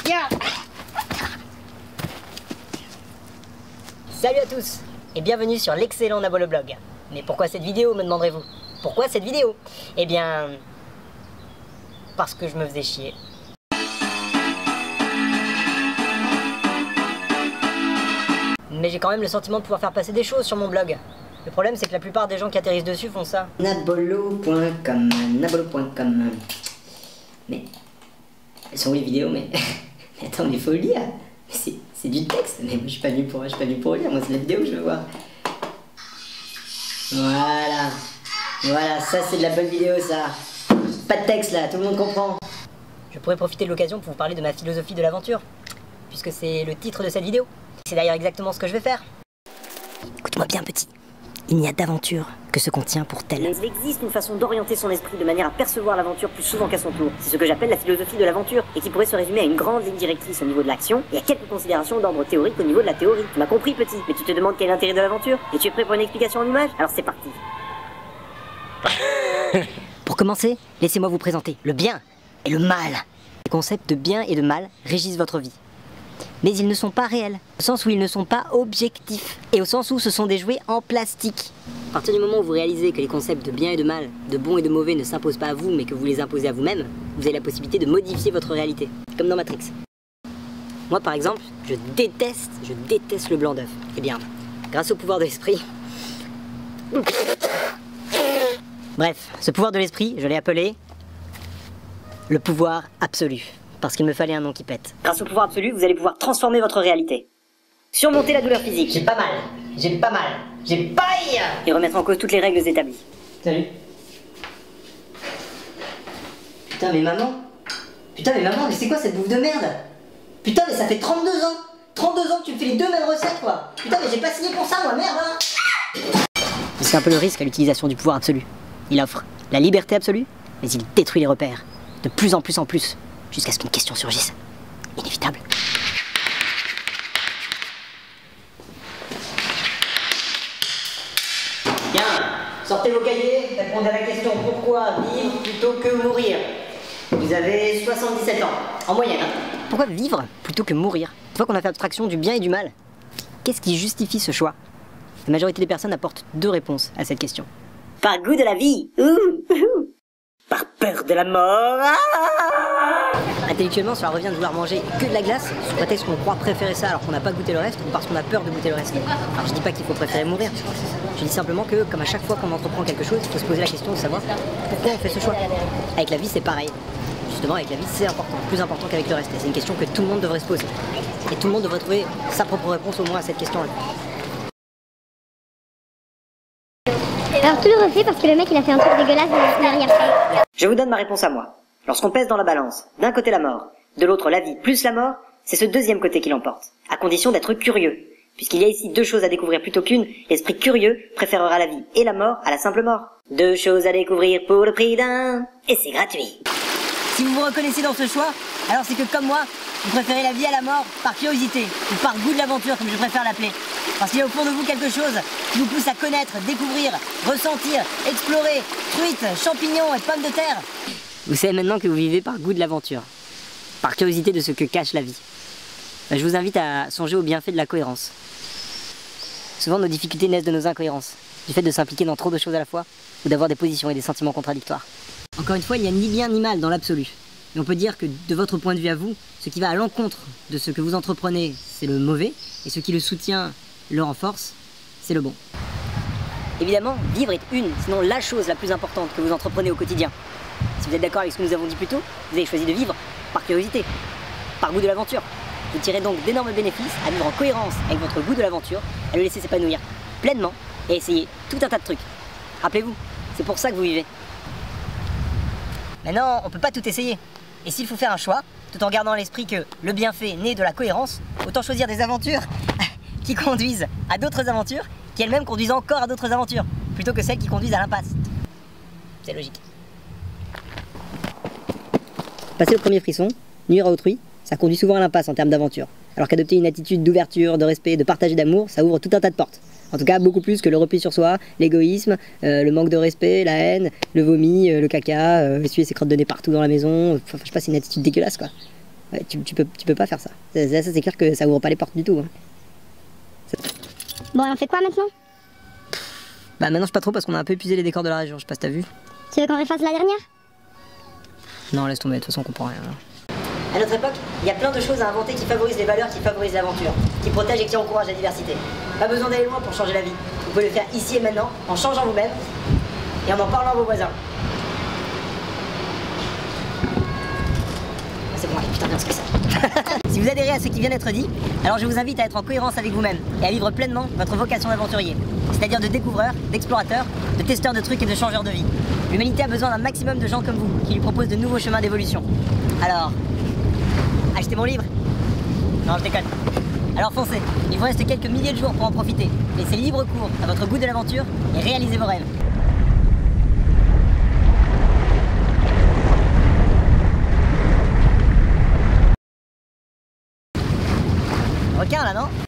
Tiens. Salut à tous et bienvenue sur l'excellent Naboloblog. Mais pourquoi cette vidéo, me demanderez-vous? Pourquoi cette vidéo? Eh bien... parce que je me faisais chier. Mais j'ai quand même le sentiment de pouvoir faire passer des choses sur mon blog. Le problème c'est que la plupart des gens qui atterrissent dessus font ça. Nabolo.com, nabolo.com. Mais... elles sont où les vidéos? Mais attends, mais faut lire. C'est du texte. Mais moi je suis pas venu pour lire, moi c'est la vidéo que je veux voir. Voilà. Voilà, ça c'est de la bonne vidéo ça. Pas de texte là, tout le monde comprend. Je pourrais profiter de l'occasion pour vous parler de ma philosophie de l'aventure, puisque c'est le titre de cette vidéo. C'est d'ailleurs exactement ce que je vais faire. Écoute-moi bien petit. Il n'y a d'aventure que ce qu'on tient pour tel. Mais il existe une façon d'orienter son esprit de manière à percevoir l'aventure plus souvent qu'à son tour. C'est ce que j'appelle la philosophie de l'aventure, et qui pourrait se résumer à une grande ligne directrice au niveau de l'action, et à quelques considérations d'ordre théorique au niveau de la théorie. Tu m'as compris petit? Mais tu te demandes quel est l'intérêt de l'aventure? Et tu es prêt pour une explication en images? Alors c'est parti. Pour commencer, laissez-moi vous présenter le bien et le mal. Les concepts de bien et de mal régissent votre vie. Mais ils ne sont pas réels, au sens où ils ne sont pas objectifs, et au sens où ce sont des jouets en plastique. À partir du moment où vous réalisez que les concepts de bien et de mal, de bon et de mauvais ne s'imposent pas à vous, mais que vous les imposez à vous-même, vous avez la possibilité de modifier votre réalité, comme dans Matrix. Moi par exemple, je déteste le blanc d'œuf. Eh bien, grâce au pouvoir de l'esprit... Bref, ce pouvoir de l'esprit, je l'ai appelé... le pouvoir absolu. Parce qu'il me fallait un nom qui pète. Grâce au pouvoir absolu, vous allez pouvoir transformer votre réalité. Surmonter la douleur physique. J'ai pas mal. J'ai paille. Et remettre en cause toutes les règles établies. Salut. Putain mais maman, mais c'est quoi cette bouffe de merde? Putain mais ça fait 32 ans. 32 ans que tu me fais les deux mêmes recettes quoi. Putain mais j'ai pas signé pour ça moi, merde hein. C'est un peu le risque à l'utilisation du pouvoir absolu. Il offre la liberté absolue, mais il détruit les repères. De plus en plus. Jusqu'à ce qu'une question surgisse. Inévitable. Bien, sortez vos cahiers, répondez à la question pourquoi vivre plutôt que mourir. Vous avez 77 ans, en moyenne. Pourquoi vivre plutôt que mourir? Une fois qu'on a fait abstraction du bien et du mal, qu'est-ce qui justifie ce choix? La majorité des personnes apportent deux réponses à cette question. Par goût de la vie. Par peur de la mort. Intellectuellement, cela revient de vouloir manger que de la glace, sous prétexte qu'on croit préférer ça alors qu'on n'a pas goûté le reste, ou parce qu'on a peur de goûter le reste. Alors je dis pas qu'il faut préférer mourir, je dis simplement que, comme à chaque fois qu'on entreprend quelque chose, il faut se poser la question de savoir pourquoi on fait ce choix. Avec la vie, c'est pareil. Justement, avec la vie, c'est important, plus important qu'avec le reste. Et c'est une question que tout le monde devrait se poser. Et tout le monde devrait trouver sa propre réponse au moins à cette question-là. Alors tout le refait parce que le mec il a fait un truc dégueulasse et il a rien fait. Je vous donne ma réponse à moi. Lorsqu'on pèse dans la balance, d'un côté la mort, de l'autre la vie plus la mort, c'est ce deuxième côté qui l'emporte, à condition d'être curieux. Puisqu'il y a ici deux choses à découvrir plutôt qu'une, l'esprit curieux préférera la vie et la mort à la simple mort. Deux choses à découvrir pour le prix d'un, et c'est gratuit. Si vous vous reconnaissez dans ce choix, alors c'est que comme moi, vous préférez la vie à la mort par curiosité, ou par goût de l'aventure comme je préfère l'appeler. Parce qu'il y a au fond de vous quelque chose qui vous pousse à connaître, découvrir, ressentir, explorer, truites, champignons et pommes de terre. Vous savez maintenant que vous vivez par goût de l'aventure, par curiosité de ce que cache la vie. Je vous invite à songer aux bienfaits de la cohérence. Souvent nos difficultés naissent de nos incohérences, du fait de s'impliquer dans trop de choses à la fois, ou d'avoir des positions et des sentiments contradictoires. Encore une fois, il n'y a ni bien ni mal dans l'absolu. Et on peut dire que de votre point de vue à vous, ce qui va à l'encontre de ce que vous entreprenez, c'est le mauvais, et ce qui le soutient, le renforce, c'est le bon. Évidemment, vivre est sinon la chose la plus importante que vous entreprenez au quotidien. Si vous êtes d'accord avec ce que nous avons dit plus tôt, vous avez choisi de vivre par curiosité, par goût de l'aventure. Vous tirez donc d'énormes bénéfices à vivre en cohérence avec votre goût de l'aventure, à le laisser s'épanouir pleinement et essayer tout un tas de trucs. Rappelez-vous, c'est pour ça que vous vivez. Maintenant, on peut pas tout essayer. Et s'il faut faire un choix, tout en gardant à l'esprit que le bienfait naît de la cohérence, autant choisir des aventures qui conduisent à d'autres aventures, qui elles-mêmes conduisent encore à d'autres aventures, plutôt que celles qui conduisent à l'impasse. C'est logique. Passer le premier frisson, nuire à autrui, ça conduit souvent à l'impasse en termes d'aventure. Alors qu'adopter une attitude d'ouverture, de respect, de partage et d'amour, ça ouvre tout un tas de portes. En tout cas, beaucoup plus que le repli sur soi, l'égoïsme, le manque de respect, la haine, le vomi, le caca, essuyer ses crottes de nez partout dans la maison. Enfin, je sais pas, c'est une attitude dégueulasse, quoi. Ouais, tu peux pas faire ça. Ça c'est clair que ça ouvre pas les portes du tout. Hein. Bon, et on fait quoi maintenant? Bah maintenant je sais pas trop parce qu'on a un peu épuisé les décors de la région, je sais pas si t'as vu. Tu veux qu'on refasse la dernière? Non, laisse tomber, de toute façon on comprend rien. À notre époque, il y a plein de choses à inventer qui favorisent les valeurs, qui favorisent l'aventure, qui protègent et qui encouragent la diversité. Pas besoin d'aller loin pour changer la vie. Vous pouvez le faire ici et maintenant, en changeant vous-même et en parlant à vos voisins. Ah, c'est bon, allez, putain, bien ce que c'est. Si vous adhérez à ce qui vient d'être dit, alors je vous invite à être en cohérence avec vous-même et à vivre pleinement votre vocation d'aventurier, c'est-à-dire de découvreur, d'explorateur, de testeur de trucs et de changeur de vie. L'humanité a besoin d'un maximum de gens comme vous, qui lui proposent de nouveaux chemins d'évolution. Alors, achetez mon livre? Non, je déconne. Alors foncez, il vous reste quelques milliers de jours pour en profiter. Laissez libre cours à votre goût de l'aventure et réalisez vos rêves. Requin là, non?